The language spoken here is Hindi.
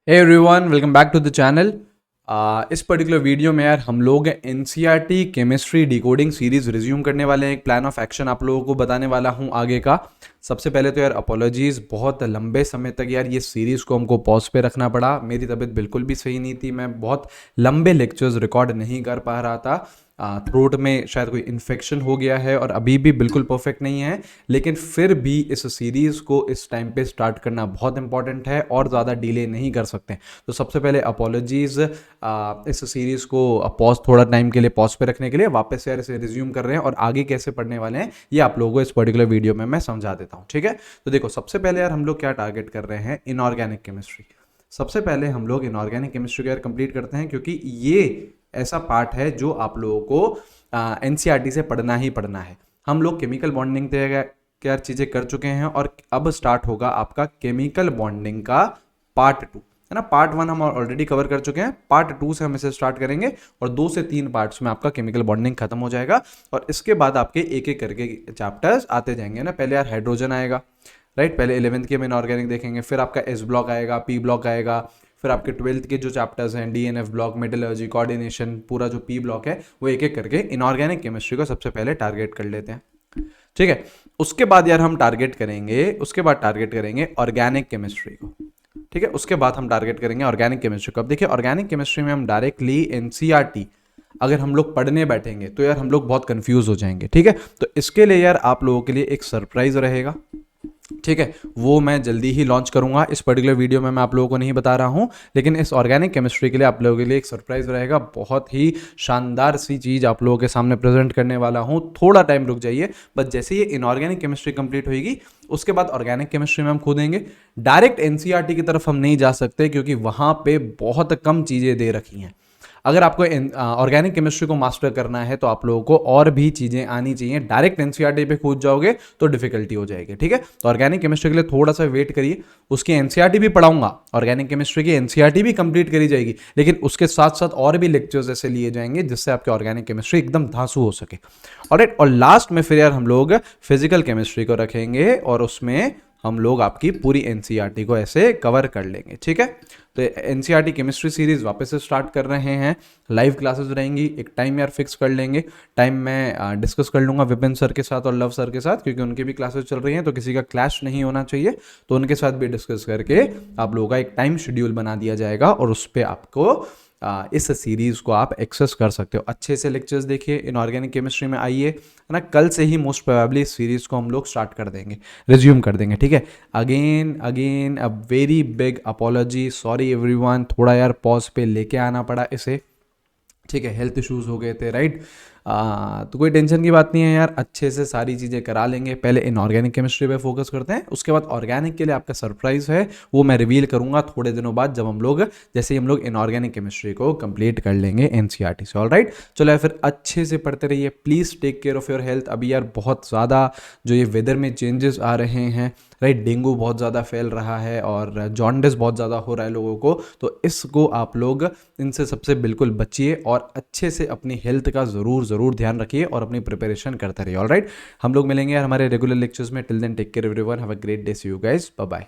Hey everyone, welcome back to the channel. इस पर्टिकुलर वीडियो में यार हम लोग NCERT chemistry decoding series resume करने वाले हैं। एक प्लान ऑफ एक्शन आप लोगों को बताने वाला हूं आगे का। सबसे पहले तो यार अपॉलॉजीज़, बहुत लंबे समय तक यार ये सीरीज़ को हमको पॉज पे रखना पड़ा। मेरी तबीयत बिल्कुल भी सही नहीं थी, मैं बहुत लंबे लेक्चर्स रिकॉर्ड नहीं कर पा रहा था। थ्रोट में शायद कोई इन्फेक्शन हो गया है और अभी भी बिल्कुल परफेक्ट नहीं है, लेकिन फिर भी इस सीरीज़ को इस टाइम पे स्टार्ट करना बहुत इंपॉर्टेंट है और ज़्यादा डिले नहीं कर सकते। तो सबसे पहले अपॉलॉजीज़, इस सीरीज़ को पॉज, थोड़ा टाइम के लिए पॉज पे रखने के लिए वापस यार इसे रिज्यूम कर रहे हैं और आगे कैसे पढ़ने वाले हैं ये आप लोगों को इस पर्टिकुलर वीडियो में मैं समझा देता हूँ। ठीक है, तो देखो सबसे पहले यार हम लोग क्या टारगेट कर रहे हैं, इनऑर्गेनिक केमिस्ट्री। सबसे पहले हम लोग इनऑर्गेनिक केमिस्ट्री को यार कंप्लीट करते हैं, क्योंकि ये ऐसा पार्ट है जो आप लोगों को एनसीईआरटी से पढ़ना ही पढ़ना है। हम लोग केमिकल बॉन्डिंग क्या चीज़ें कर चुके हैं और अब स्टार्ट होगा आपका केमिकल बॉन्डिंग का पार्ट 2, है ना। पार्ट 1 हम ऑलरेडी कवर कर चुके हैं, पार्ट 2 से हम इसे स्टार्ट करेंगे और 2 से 3 पार्ट्स में आपका केमिकल बॉन्डिंग खत्म हो जाएगा और इसके बाद आपके एक एक करके चैप्टर्स आते जाएंगे ना। पहले यार हाइड्रोजन आएगा, राइट। पहले 11th के हम इनऑर्गेनिक देखेंगे, फिर आपका एस ब्लॉक आएगा, पी ब्लॉक आएगा, फिर आपके 12th के जो चैप्टर्स हैं डीएनएफ ब्लॉक, मेटलर्जी, कोऑर्डिनेशन, पूरा जो पी ब्लॉक है वो एक एक करके इनऑर्गेनिक केमिस्ट्री को सबसे पहले टारगेट कर लेते हैं। ठीक है, उसके बाद यार हम टारगेट करेंगे ऑर्गेनिक केमिस्ट्री को। ठीक है, उसके बाद हम टारगेट करेंगे ऑर्गेनिक केमिस्ट्री को। अब देखिए ऑर्गेनिक केमिस्ट्री में हम डायरेक्टली एनसीईआरटी अगर हम लोग पढ़ने बैठेंगे तो यार हम लोग बहुत कंफ्यूज हो जाएंगे। ठीक है, तो इसके लिए यार आप लोगों के लिए एक सरप्राइज रहेगा। ठीक है, वो मैं जल्दी ही लॉन्च करूंगा। इस पर्टिकुलर वीडियो में मैं आप लोगों को नहीं बता रहा हूं, लेकिन इस ऑर्गेनिक केमिस्ट्री के लिए आप लोगों के लिए एक सरप्राइज रहेगा। बहुत ही शानदार सी चीज़ आप लोगों के सामने प्रेजेंट करने वाला हूं। थोड़ा टाइम रुक जाइए, बस जैसे ये इनऑर्गेनिक केमिस्ट्री कंप्लीट होगी उसके बाद ऑर्गेनिक केमिस्ट्री में हम कूदेंगे। डायरेक्ट एनसीईआरटी की तरफ हम नहीं जा सकते, क्योंकि वहां पे बहुत कम चीज़ें दे रखी हैं। अगर आपको ऑर्गेनिक केमिस्ट्री को मास्टर करना है तो आप लोगों को और भी चीज़ें आनी चाहिए। डायरेक्ट एनसीईआरटी पे कूद जाओगे तो डिफिकल्टी हो जाएगी। ठीक है, तो ऑर्गेनिक केमिस्ट्री के लिए थोड़ा सा वेट करिए। उसकी एनसीईआरटी भी पढ़ाऊंगा, ऑर्गेनिक केमिस्ट्री की एनसीईआरटी भी कंप्लीट करी जाएगी, लेकिन उसके साथ साथ और भी लेक्चर्स ऐसे लिए जाएंगे जिससे आपके ऑर्गेनिक केमिस्ट्री एकदम धांसू हो सके। ऑलराइट, और लास्ट में फिर यार हम लोग फिजिकल केमिस्ट्री को रखेंगे और उसमें हम लोग आपकी पूरी एनसीईआरटी को ऐसे कवर कर लेंगे। ठीक है, तो एनसीईआरटी केमिस्ट्री सीरीज वापस से स्टार्ट कर रहे हैं। लाइव क्लासेस रहेंगी, एक टाइम यार फिक्स कर लेंगे। टाइम मैं डिस्कस कर लूँगा विपिन सर के साथ और लव सर के साथ, क्योंकि उनकी भी क्लासेस चल रही हैं तो किसी का क्लैश नहीं होना चाहिए। तो उनके साथ भी डिस्कस करके आप लोगों का एक टाइम शेड्यूल बना दिया जाएगा और उस पर आपको इस सीरीज़ को आप एक्सेस कर सकते हो। अच्छे से लेक्चर्स देखिए, इनऑर्गेनिक केमिस्ट्री में आइए, है ना। कल से ही मोस्ट प्रोबेबली इस सीरीज़ को हम लोग स्टार्ट कर देंगे, रिज्यूम कर देंगे। ठीक है, again a very big apology, sorry everyone, थोड़ा यार पॉज पे लेके आना पड़ा इसे। ठीक है, हेल्थ इश्यूज़ हो गए थे, राइट। तो कोई टेंशन की बात नहीं है यार, अच्छे से सारी चीज़ें करा लेंगे। पहले इनऑर्गेनिक केमिस्ट्री पे फोकस करते हैं, उसके बाद ऑर्गेनिक के लिए आपका सरप्राइज है वो मैं रिवील करूंगा थोड़े दिनों बाद, जब हम लोग जैसे ही हम लोग इनऑर्गेनिक केमिस्ट्री को कंप्लीट कर लेंगे एनसीईआरटी से। ऑलराइट, चलो यार फिर अच्छे से पढ़ते रहिए। Please take care of your health. अभी यार बहुत ज़्यादा जो ये वेदर में चेंजेस आ रहे हैं, राइट, डेंगू बहुत ज़्यादा फैल रहा है और जॉन्डिस बहुत ज़्यादा हो रहा है लोगों को, तो इसको आप लोग इनसे सबसे बिल्कुल बचिए और अच्छे से अपनी हेल्थ का ज़रूर ध्यान रखिए और अपनी प्रिपरेशन करते रहिए। ऑलराइट, हम लोग मिलेंगे यार हमारे रेगुलर लेक्चर्स में। Till then take care everyone, have a great day, see you guys, bye bye.